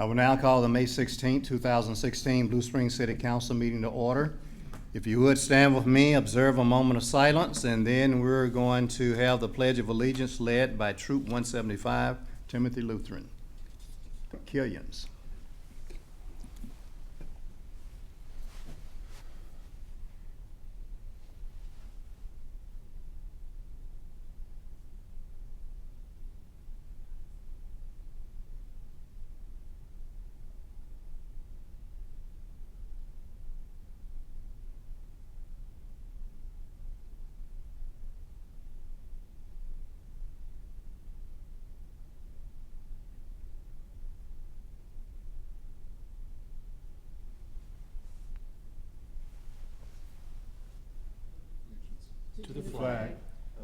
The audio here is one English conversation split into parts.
I will now call the May 16, 2016 Blue Springs City Council meeting to order. If you would stand with me, observe a moment of silence, and then we're going to have the Pledge of Allegiance led by Troop 175, Timothy Lutheran. Killians. To the flag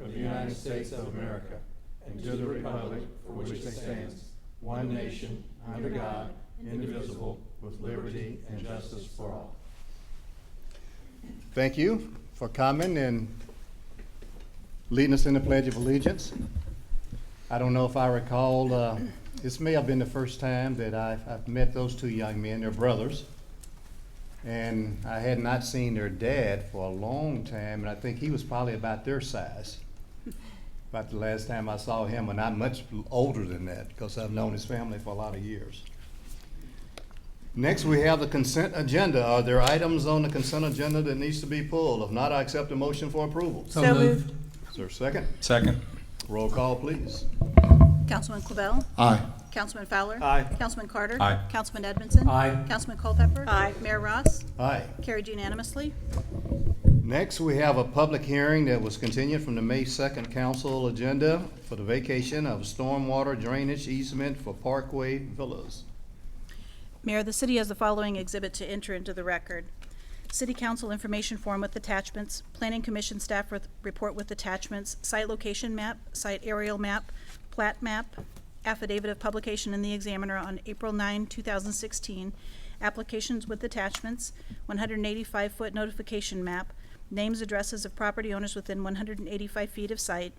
of the United States of America, and to the republic for which it stands, one nation, under God, indivisible, with liberty and justice for all. Thank you for coming and leading us in the Pledge of Allegiance. I don't know if I recall, this may have been the first time that I've met those two young men. They're brothers. And I had not seen their dad for a long time, and I think he was probably about their size. About the last time I saw him, and not much older than that, because I've known his family for a lot of years. Next, we have the consent agenda. Are there items on the consent agenda that needs to be pulled? If not, I accept a motion for approval. So moved. Is there a second? Second. Roll call, please. Councilman Clavel. Aye. Councilman Fowler. Aye. Councilman Carter. Aye. Councilman Edmondson. Aye. Councilman Culpepper. Aye. Mayor Ross. Aye. Carried unanimously. Next, we have a public hearing that was continued from the May 2nd council agenda for the vacation of stormwater drainage easement for Parkway Villas. Mayor, the city has the following exhibit to enter into the record. City Council information form with attachments, Planning Commission staff report with attachments, site location map, site aerial map, plat map, affidavit of publication in the Examiner on April 9, 2016, applications with attachments, 185-foot notification map, names, addresses of property owners within 185 feet of site,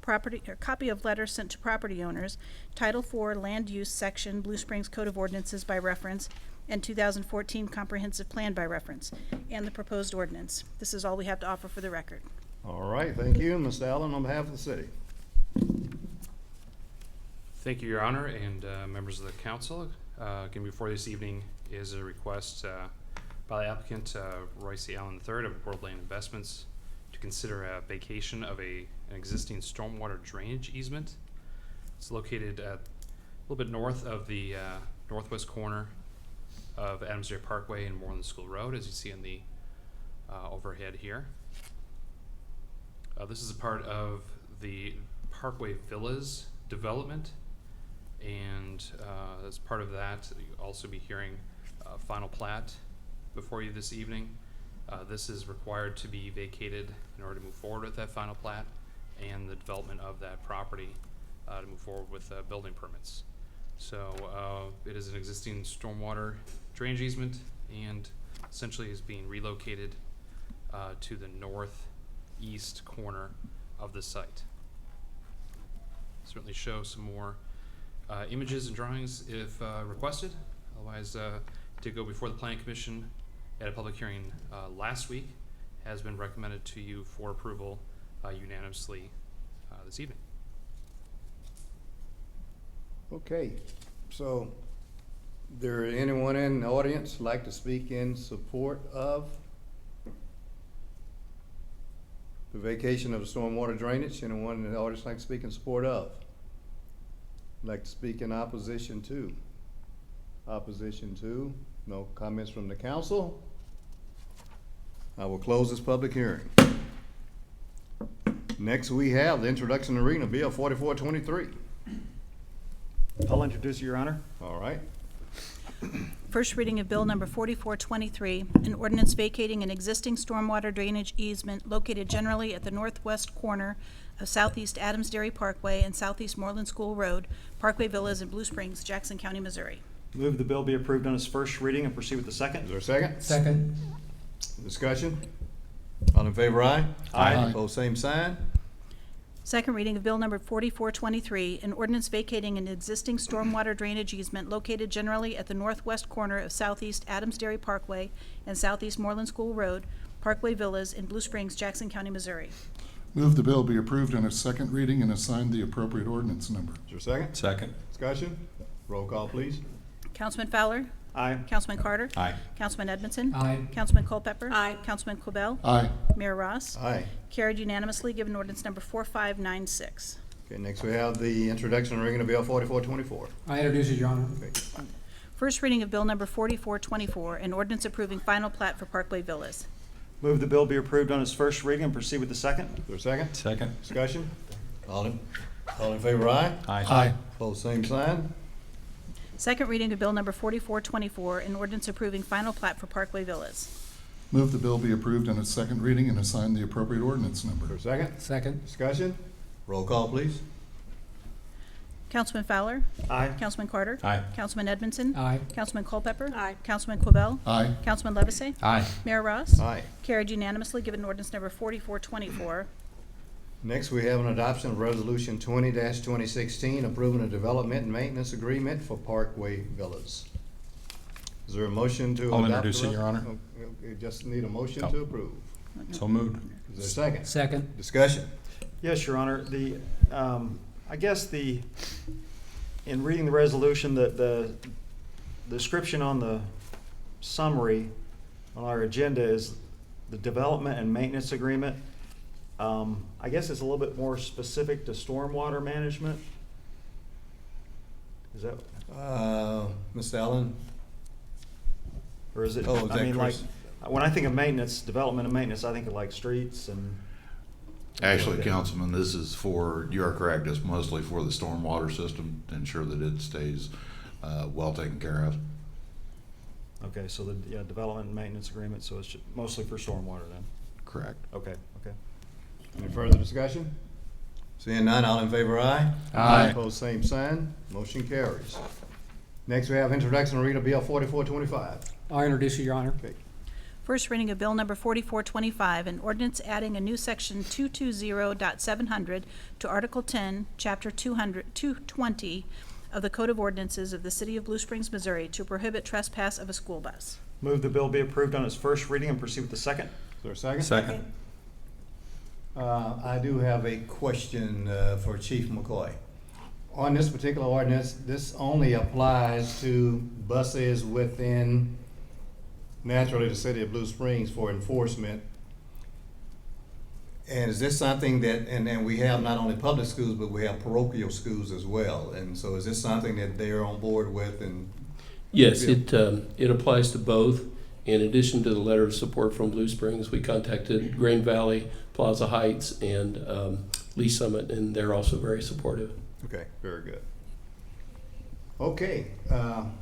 property or copy of letter sent to property owners, Title IV Land Use Section, Blue Springs Code of Ordinances by reference, and 2014 Comprehensive Plan by reference, and the proposed ordinance. This is all we have to offer for the record. All right, thank you, Mr. Allen, on behalf of the city. Thank you, Your Honor, and members of the council. Again, before this evening is a request by the applicant, Royce C. Allen III of World Land Investments, to consider a vacation of an existing stormwater drainage easement. It's located a little bit north of the northwest corner of Adams Dairy Parkway and Moreland School Road, as you see in the overhead here. This is a part of the Parkway Villas development, and as part of that, you'll also be hearing final plat before you this evening. This is required to be vacated in order to move forward with that final plat and the development of that property to move forward with building permits. So it is an existing stormwater drainage easement and essentially is being relocated to the northeast corner of the site. Certainly show some more images and drawings if requested. Otherwise, did go before the Planning Commission at a public hearing last week. Has been recommended to you for approval unanimously this evening. Okay, so there anyone in the audience like to speak in support of the vacation of the stormwater drainage? Anyone in the audience like to speak in support of? Like to speak in opposition to? Opposition to? No comments from the council? I will close this public hearing. Next, we have the introduction and reading of Bill 4423. I'll introduce it, Your Honor. All right. First reading of Bill Number 4423, an ordinance vacating an existing stormwater drainage easement located generally at the northwest corner of Southeast Adams Dairy Parkway and Southeast Moreland School Road, Parkway Villas in Blue Springs, Jackson County, Missouri. Move the bill be approved on its first reading and proceed with the Is second. there a second? Second. Discussion? All in favor, aye? Aye. Opposed, same sign. Second reading of Bill Number 4423, an ordinance vacating an existing stormwater drainage easement located generally at the northwest corner of Southeast Adams Dairy Parkway and Southeast Moreland School Road, Parkway Villas in Blue Springs, Jackson County, Missouri. Move the bill be approved on its second reading and assign the appropriate ordinance number. Is there a second? Second. Discussion? Roll call, please. Councilman Fowler? Aye. Councilman Carter? Aye. Councilman Edmondson? Aye. Councilman Culpepper? Aye. Councilman Quibell? Aye. Mayor Ross? Aye. Carried unanimously, given ordinance number 4596. Okay, next we have the introduction and reading of Bill 4424. I introduce it, Your Honor. First reading of Bill Number 4424, an ordinance approving final plat for Parkway Villas. Move the bill be approved on its first reading and proceed with the second. Is there a second? Second. Discussion? All in favor, aye? Aye. Opposed, same sign. Second reading of Bill Number 4424, an ordinance approving final plat for Parkway Villas. Move the bill be approved on its second reading and assign the appropriate ordinance Is there number. a second? Second. Discussion? Roll call, please. Councilman Fowler? Aye. Councilman Carter? Aye. Councilman Edmondson? Aye. Councilman Culpepper? Aye. Councilman Quibell? Aye. Councilman Levesey? Aye. Mayor Ross? Aye. Carried unanimously, given ordinance number 4424. Next, we have an adoption of Resolution 20-2016, approving a development and maintenance agreement for Parkway Villas. Is there a motion to adopt? I'll the introduce it, res- Your Honor. Okay, just need a motion Oh. to approve. So moved. Is there a second? Second. Discussion? Yes, Your Honor. I guess in reading the resolution, the description on the summary on our agenda is the development and maintenance agreement. I guess it's a little bit more specific to stormwater management. Is that, Mr. Allen? or is it? Oh, is that I mean, like, Chris? when I think of maintenance, development and maintenance, I think of like streets and. Actually, Councilman, this is for, you are correct, it's mostly for the stormwater system to ensure that it stays well taken care of. Okay, so development and maintenance agreement, so it's mostly for stormwater then? Correct. Okay. Any further discussion? Seeing none, all in favor, aye? Aye. Opposed, same sign. Motion carries. Next, we have introduction and reading of Bill 4425. I'll introduce it, Your Honor. Okay. First reading of Bill Number 4425, an ordinance adding a new Section 220.700 to Article 10, Chapter 220 of the Code of Ordinances of the City of Blue Springs, Missouri, to prohibit trespass of a school bus. Move the bill be approved on its first reading and proceed with the second. Is there a second? Second. I do have a question for Chief McCoy. On this particular ordinance, this only applies to buses within, naturally, the city of Blue Springs for enforcement. And is this something that, and we have not only public schools, but we have parochial schools as well. And so is this something that they're on board with and? Yes, Yeah. it applies to both. In addition to the letter of support from Blue Springs, we contacted Green Valley, Plaza Heights, and Lee Summit, and they're also very supportive. Okay, very good. Okay,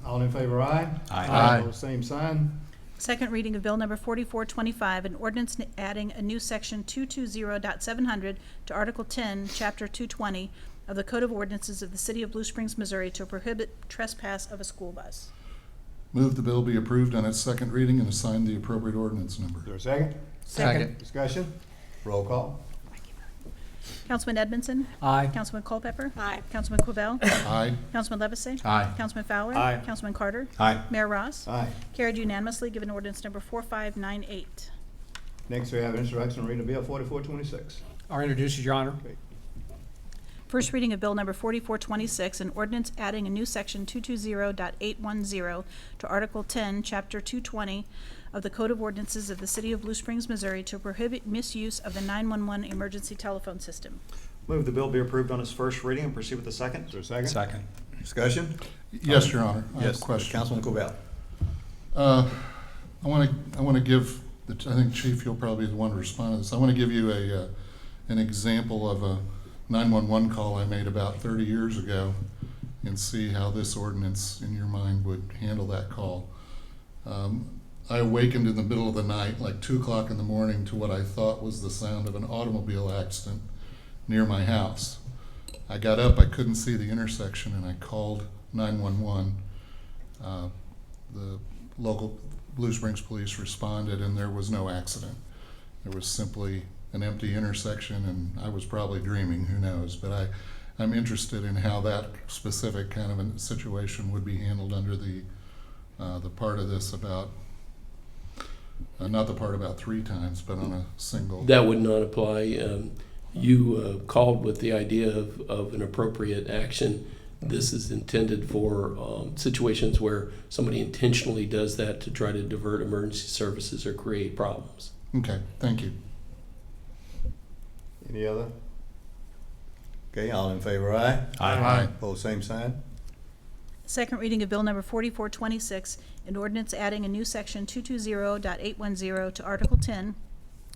all in favor, aye? Aye. Opposed, same sign. Second reading of Bill Number 4425, an ordinance adding a new Section 220.700 to Article 10, Chapter 220 of the Code of Ordinances of the City of Blue Springs, Missouri, to prohibit trespass of a school bus. Move the bill be approved on its second reading and assign the appropriate ordinance number. Is there a second? Second. Discussion? Roll call. Councilman Edmondson? Aye. Councilman Culpepper? Aye. Councilman Quibell? Aye. Councilman Levesey? Aye. Councilman Fowler? Aye. Councilman Carter? Aye. Mayor Ross? Aye. Carried unanimously, given ordinance number 4598. Next, we have introduction and reading of Bill 4426. I'll introduce it, Your Honor. First reading of Bill Number 4426, an ordinance adding a new Section 220.810 to Article 10, Chapter 220 of the Code of Ordinances of the City of Blue Springs, Missouri, to prohibit misuse of the 911 emergency telephone system. Move the bill be approved on its first reading and proceed with the second. Is there a second? Second. Discussion? Yes, Your Honor. I have Yes, a question. Councilman Cobell. I want to give, I think Chief, you'll probably be the one to respond to this. I want to give you an example of a 911 call I made about 30 years ago and see how this ordinance in your mind would handle that call. I awakened in the middle of the night, like 2 o'clock in the morning, to what I thought was the sound of an automobile accident near my house. I got up, I couldn't see the intersection, and I called 911. The local Blue Springs police responded, and there was no accident. There was simply an empty intersection, and I was probably dreaming, who knows. But I'm interested in how that specific kind of a situation would be handled under the part of this about, not the part about 3 times, but on a single. That would not apply. You called with the idea of an appropriate action. This is intended for situations where somebody intentionally does that to try to divert emergency services or create problems. Okay, thank you. Any other? Okay, all in favor, aye? Aye. Opposed, same sign. Second reading of Bill Number 4426, an ordinance adding a new Section 220.810 to Article 10,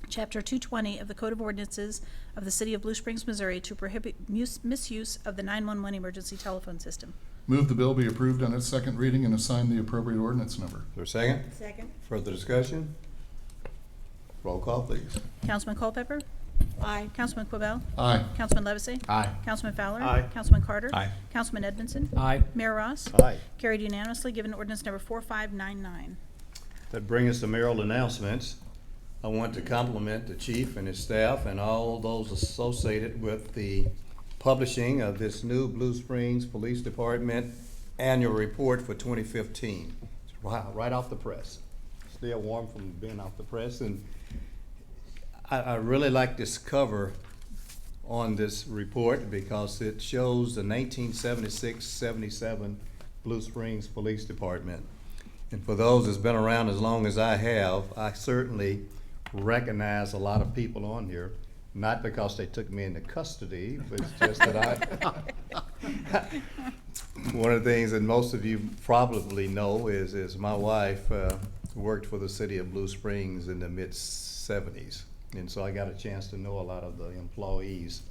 Chapter 220 of the Code of Ordinances of the City of Blue Springs, Missouri to prohibit misuse of the 911 emergency telephone system. Move the bill be approved on its second reading and assign the appropriate ordinance number. Is there a second? Second. Further discussion? Roll call, please. Councilman Culpepper? Aye. Councilman Quibell? Aye. Councilman Levesey? Aye. Councilman Fowler? Aye. Councilman Carter? Aye. Councilman Edmondson? Aye. Mayor Ross? Aye. Carried unanimously, given ordinance number 4599. That brings us to mayoral announcements. I want to compliment the chief and his staff and all those associated with the publishing of this new Blue Springs Police Department annual report for 2015. Wow, right off the press. Still warm from being off the press. And I really like this cover on this report because it shows the 1976-77 Blue Springs Police Department. And for those that's been around as long as I have, I certainly recognize a lot of people on here, not because they took me into custody, but it's just that one of the things that most of you probably know is my wife worked for the city of Blue Springs in the mid-70s. And so I got a chance to know a lot of the employees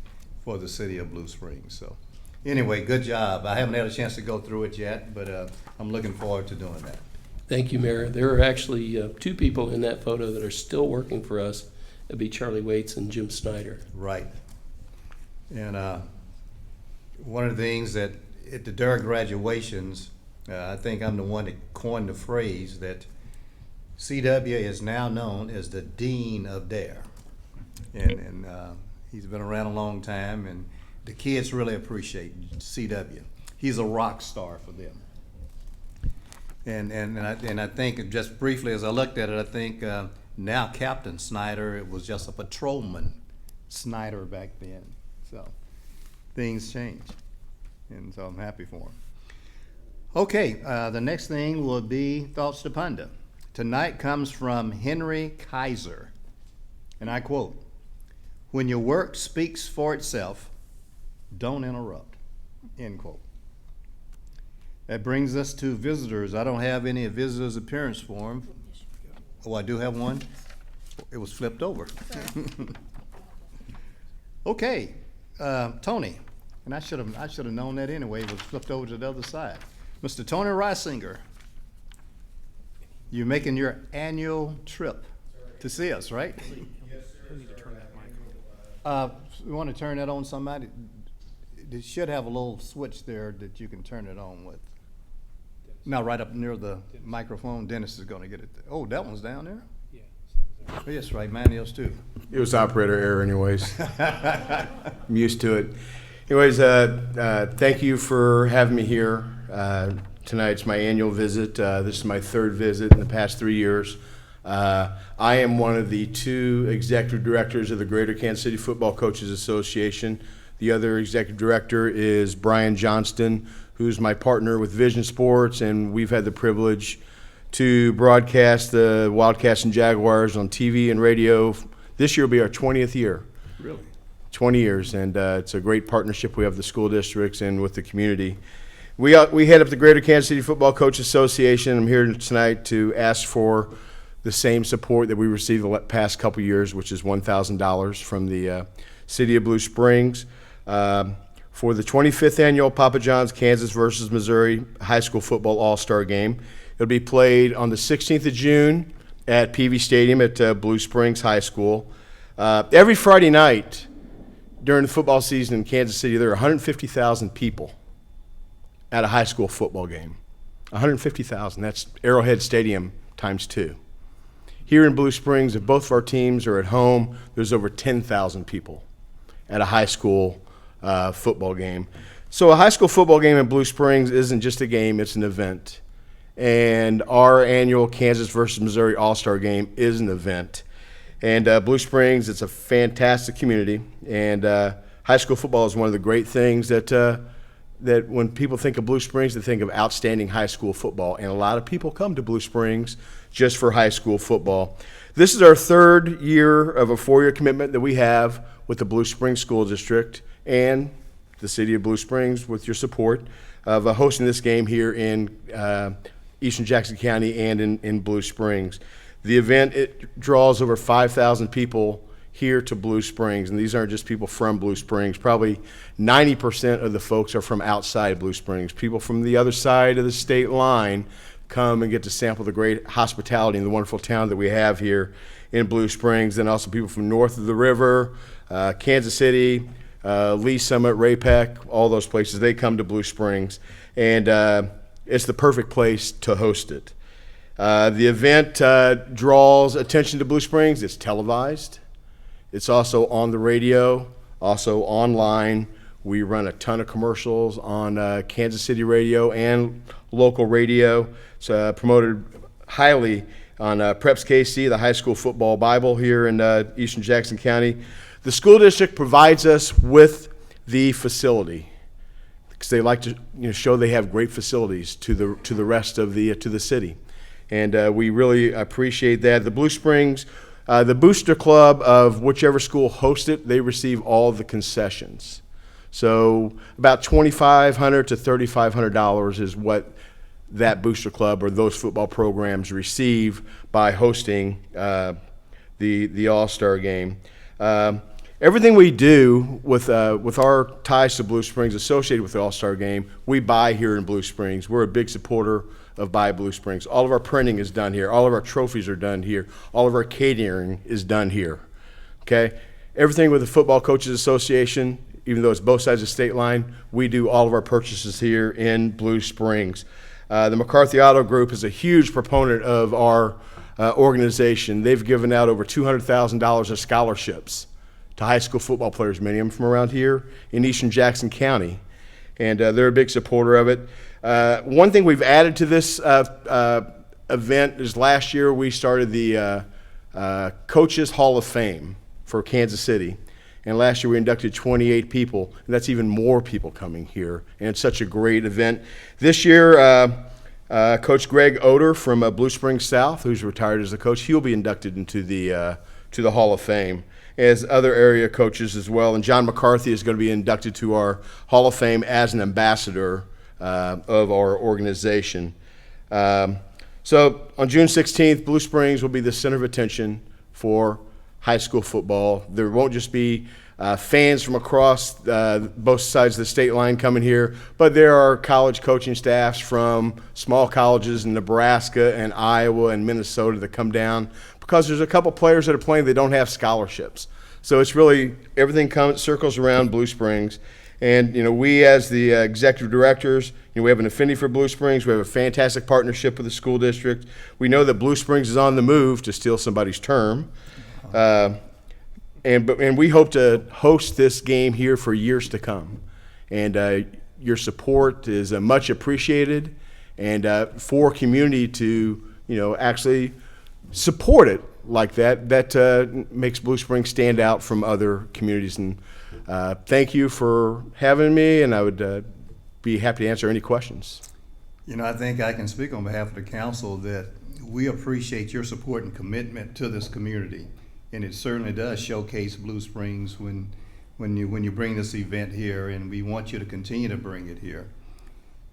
for the city of Blue Springs. So anyway, good job. I haven't had a chance to go through it yet, but I'm looking forward to doing that. Thank you, Mayor. There are actually 2 people in that photo that are still working for us. It'd be Charlie Waits and Jim Snyder. Right. And one of the things that at the DARE graduations, I think I'm the one that coined the phrase that CW is now known as the Dean of DARE. And he's been around a long time, and the kids really appreciate CW. He's a rock star for them. And I think, just briefly as I looked at it, I think now Captain Snyder, it was just a patrolman Snyder back then. So things change, and so I'm happy for him. Okay, the next thing will be Thoughts to Ponder. Tonight comes from Henry Kaiser, and I quote, "When your work speaks for itself, don't interrupt," end quote. That brings us to visitors. I don't have any visitors appearance form. Oh, I do have one? It was flipped over. Okay, Tony, and I should have known that anyway. It was flipped over to the other side. Mr. Tony Reisinger, you're making your annual trip to see us, right? Yes, sir. We need to turn that mic on. We want to turn that on somebody. It should have a little switch there that you can turn it on with. Now, right up near the microphone, Dennis is going to get it. Oh, that one's down there? Yeah, same as that. Oh, yes, right, mine is too. It was operator error anyways. I'm used to it. Anyways, thank you for having me here. Tonight's my annual visit. This is my 3rd visit in the past 3 years. I am one of the 2 executive directors of the Greater Kansas City Football Coaches Association. The other executive director is Brian Johnston, who's my partner with Vision Sports, and we've had the privilege to broadcast the Wildcats and Jaguars on TV and radio. This year will be our 20th year. Really? 20 years, and it's a great partnership we have with the school districts and with the community. We head up the Greater Kansas City Football Coach Association. I'm here tonight to ask for the same support that we received the past couple years, which is $1,000 from the City of Blue Springs, for the 25th annual Papa John's Kansas versus Missouri High School Football All-Star Game. It'll be played on the 16th of June at PV Stadium at Blue Springs High School. Every Friday night during the football season in Kansas City, there are 150,000 people at a high school football game. 150,000. That's Arrowhead Stadium times 2. Here in Blue Springs, if both of our teams are at home, there's over 10,000 people at a high school football game. So a high school football game in Blue Springs isn't just a game, it's an event. And our annual Kansas versus Missouri All-Star Game is an event. And Blue Springs, it's a fantastic community. And high school football is one of the great things that when people think of Blue Springs, they think of outstanding high school football. And a lot of people come to Blue Springs just for high school football. This is our 3rd year of a 4-year commitment that we have with the Blue Springs School District and the City of Blue Springs with your support of hosting this game here in Eastern Jackson County and in Blue Springs. The event, it draws over 5,000 people here to Blue Springs, and these aren't just people from Blue Springs. Probably 90% of the folks are from outside Blue Springs. People from the other side of the state line come and get to sample the great hospitality in the wonderful town that we have here in Blue Springs, and also people from north of the river, Kansas City, Lee Summit, Ray-Pec, all those places. They come to Blue Springs, and it's the perfect place to host it. The event draws attention to Blue Springs. It's televised. It's also on the radio, also online. We run a ton of commercials on Kansas City radio and local radio. It's promoted highly on Preps KC, the high school football Bible here in Eastern Jackson County. The school district provides us with the facility because they like to show they have great facilities to the rest of the city, and we really appreciate that. The Blue Springs, the booster club of whichever school hosts it, they receive all the concessions. So about $2,500 to $3,500 is what that booster club or those football programs receive by hosting the All-Star game. Everything we do with our ties to Blue Springs associated with the All-Star game, we buy here in Blue Springs. We're a big supporter of Buy Blue Springs. All of our printing is done here. All of our trophies are done here. All of our catering is done here. Okay? Everything with the Football Coaches Association, even though it's both sides of the state line, we do all of our purchases here in Blue Springs. The McCarthy Auto Group is a huge proponent of our organization. They've given out over $200,000 of scholarships to high school football players, many of them from around here in Eastern Jackson County. And they're a big supporter of it. One thing we've added to this event is last year we started the Coaches Hall of Fame for Kansas City. And last year we inducted 28 people, and that's even more people coming here. And it's such a great event. This year, Coach Greg Oder from Blue Springs South, who's retired as a coach, he'll be inducted into the Hall of Fame, as other area coaches as well. And John McCarthy is going to be inducted to our Hall of Fame as an ambassador of our organization. So on June 16th, Blue Springs will be the center of attention for high school football. There won't just be fans from across both sides of the state line coming here, but there are college coaching staffs from small colleges in Nebraska and Iowa and Minnesota that come down because there's a couple players that are playing that don't have scholarships. So it's really, everything circles around Blue Springs. And, we as the executive directors, we have an affinity for Blue Springs. We have a fantastic partnership with the school district. We know that Blue Springs is on the move, to steal somebody's term. And we hope to host this game here for years to come. And your support is much appreciated. And for community to, actually support it like that makes Blue Springs stand out from other communities. And thank you for having me, and I would be happy to answer any questions. I think I can speak on behalf of the council that we appreciate your support and commitment to this community. And it certainly does showcase Blue Springs when you bring this event here, and we want you to continue to bring it here.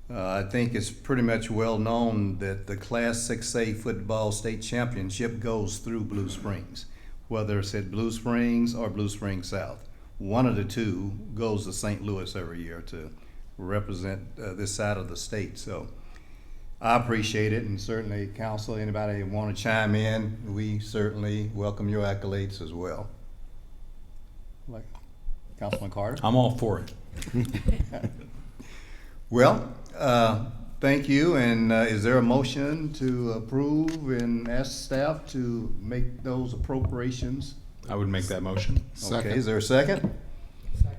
I think it's pretty much well known that the Class 6A football state championship goes through Blue Springs, whether it's at Blue Springs or Blue Springs South. one of the two goes to St. Louis every year to represent this side of the state. So I appreciate it, and certainly council, anybody want to chime in, we certainly welcome your accolades as well. Like Councilman Carter? I'm all for it. Well, thank you, and is there a motion to approve and ask staff to make those appropriations? I would make that motion. Second. Okay, is there a second? Second.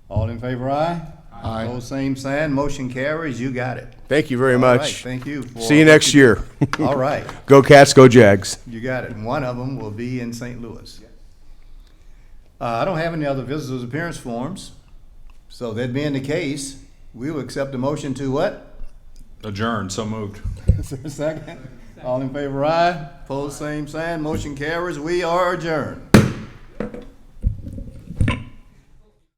All in favor, aye? Aye. Opposed, same sign, motion carries, you got it. Thank you very All right, much. thank you. for See you what next year. All right, Go Cats, go Jags. you got it, and one of them will be in St. Louis. I don't have any other visitors' appearance forms, so that being the case, we will accept a motion to what? Adjourn, so moved. Is there a second? All in favor, aye. Opposed, same sign. Motion carries. We are adjourned.